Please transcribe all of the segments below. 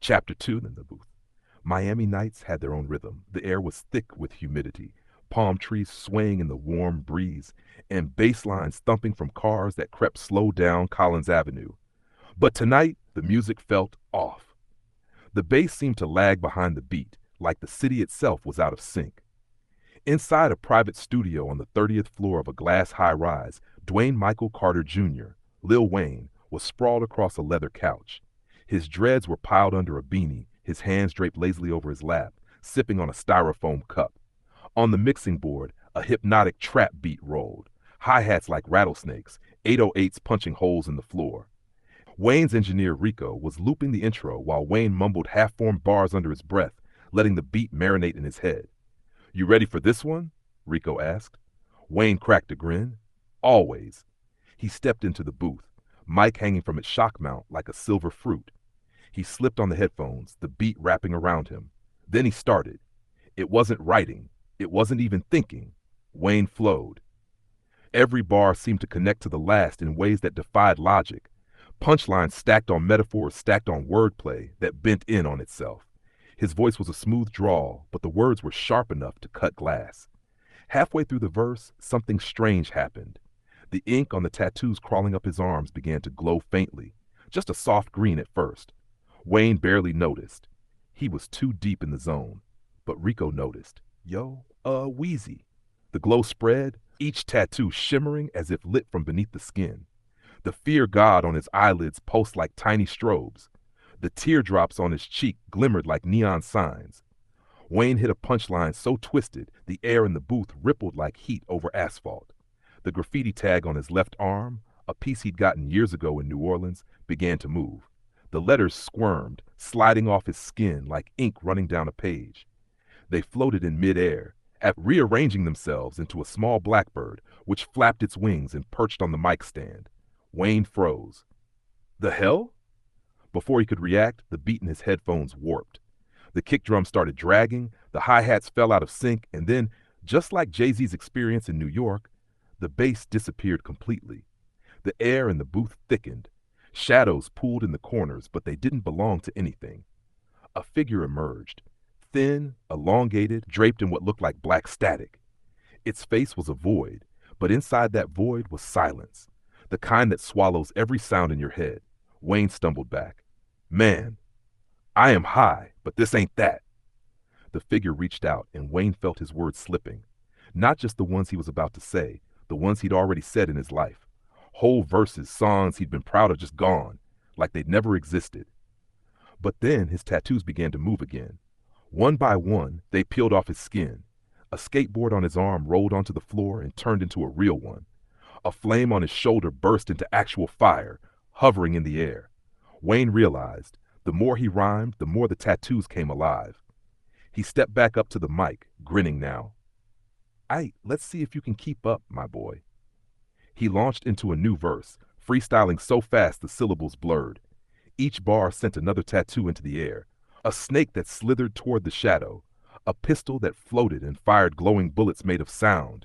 Chapter 2 in the booth. Miami nights had their own rhythm. The air was thick with humidity, palm trees swaying in the warm breeze, and bass lines thumping from cars that crept slow down Collins Avenue. But tonight, the music felt off. The bass seemed to lag behind the beat, like the city itself was out of sync. Inside a private studio on the 30th floor of a glass high-rise, Dwayne Michael Carter Jr., Lil Wayne, was sprawled across a leather couch. His dreads were piled under a beanie, his hands draped lazily over his lap, sipping on a styrofoam cup. On the mixing board, a hypnotic trap beat rolled, hi-hats like rattlesnakes, 808s punching holes in the floor. Wayne's engineer Rico was looping the intro while Wayne mumbled half-formed bars under his breath, letting the beat marinate in his head. "You ready for this one?" Rico asked. Wayne cracked a grin. "Always." He stepped into the booth, mic hanging from its shock mount like a silver fruit. He slipped on the headphones, the beat wrapping around him. Then he started. It wasn't writing. It wasn't even thinking. Wayne flowed. Every bar seemed to connect to the last in ways that defied logic. Punchlines stacked on metaphors, stacked on wordplay that bent in on itself. His voice was a smooth drawl, but the words were sharp enough to cut glass. Halfway through the verse, something strange happened. The ink on the tattoos crawling up his arms began to glow faintly, just a soft green at first. Wayne barely noticed. He was too deep in the zone. But Rico noticed. Wheezy. The glow spread, each tattoo shimmering as if lit from beneath the skin. The fear god on his eyelids pulsed like tiny strobes. The teardrops on his cheek glimmered like neon signs. Wayne hit a punchline so twisted, the air in the booth rippled like heat over asphalt. The graffiti tag on his left arm, a piece he'd gotten years ago in New Orleans, began to move. The letters squirmed, sliding off his skin like ink running down a page. They floated in midair, rearranging themselves into a small blackbird, which flapped its wings and perched on the mic stand. Wayne froze. The hell? Before he could react, the beat in his headphones warped. The kick drum started dragging, the hi-hats fell out of sync, and then, just like Jay-Z's experience in New York, the bass disappeared completely. The air in the booth thickened. Shadows pooled in the corners, but they didn't belong to anything. A figure emerged, thin, elongated, draped in what looked like black static. Its face was a void, but inside that void was silence, the kind that swallows every sound in your head. Wayne stumbled back. "Man, I am high, but this ain't that." The figure reached out, and Wayne felt his words slipping. Not just the ones he was about to say, the ones he'd already said in his life. Whole verses, songs he'd been proud of just gone, like they'd never existed. But then his tattoos began to move again. One by one, they peeled off his skin. A skateboard on his arm rolled onto the floor and turned into a real one. A flame on his shoulder burst into actual fire, hovering in the air. Wayne realized, the more he rhymed, the more the tattoos came alive. He stepped back up to the mic, grinning now. Let's see if you can keep up, my boy." He launched into a new verse, freestyling so fast the syllables blurred. Each bar sent another tattoo into the air. A snake that slithered toward the shadow. A pistol that floated and fired glowing bullets made of sound.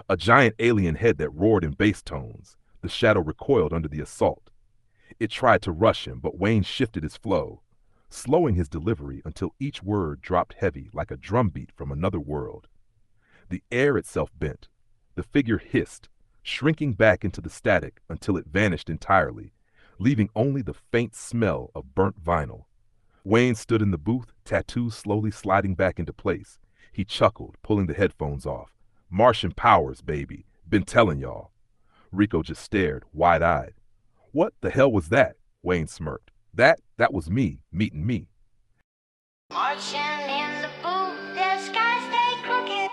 A giant alien head that roared in bass tones. The shadow recoiled under the assault. It tried to rush him, but Wayne shifted his flow, slowing his delivery until each word dropped heavy like a drumbeat from another world. The air itself bent. The figure hissed, shrinking back into the static until it vanished entirely, leaving only the faint smell of burnt vinyl. Wayne stood in the booth, tattoos slowly sliding back into place. He chuckled, pulling the headphones off. "Martian powers, baby. Been telling y'all." Rico just stared, wide-eyed. "What the hell was that?" Wayne smirked. That was me, meeting me." Martian in the booth, the sky stay crooked.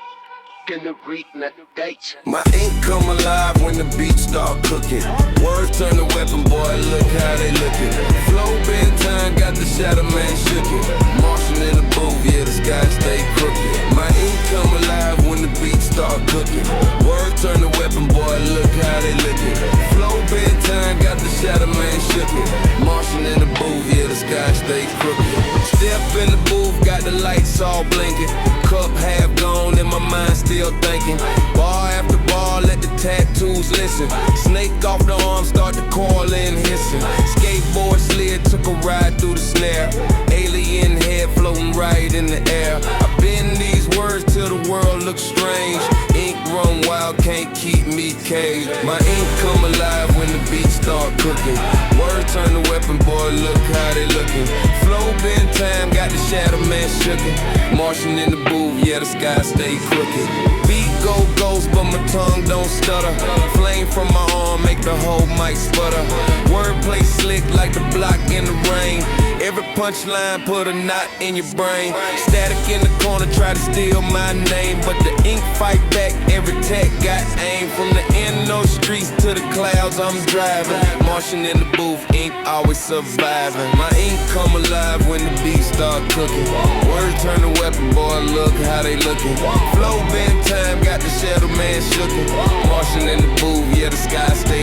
My ink come alive when the beat start cooking. Words turn to weapon, boy, look how they looking. Flow bedtime, got the shadow man shookin'. Martian in the booth, yeah, the sky stay crooked. My ink come alive when the beat start cooking. Words turn to weapon, boy, look how they looking. Flow bedtime, got the shadow man shookin'. Martian in the booth, yeah, the sky stay crooked. Step in the booth, got the lights all blinking. Cup half gone and my mind still thinking. Bar after bar, let the tattoos listen. Snake off the arm, start to coil and hissing. Skateboard slid, took a ride through the snare. Alien head floating right in the air. I bend these words till the world looks strange. Ink run wild, can't keep me caged. My ink come alive when the beats start cooking. Words turn to weapon, boy, look how they looking. Flow been time, got the shadow man shookin'. Martian in the booth, yeah, the sky stay crooked. Beat go ghost, but my tongue don't stutter. Flame from my arm, make the whole mic sputter. Wordplay slick like the block in the rain. Every punchline put a knot in your brain. Static in the corner, try to steal my name, but the ink fight back, every tech got aim. From the end of streets to the clouds, I'm driving. Martian in the booth, ink always surviving. My ink come alive when the beats start cooking. Words turn to weapon, boy, look how they looking. Flow been time, got the shadow man shookin'. Martian in the booth, yeah, the sky stay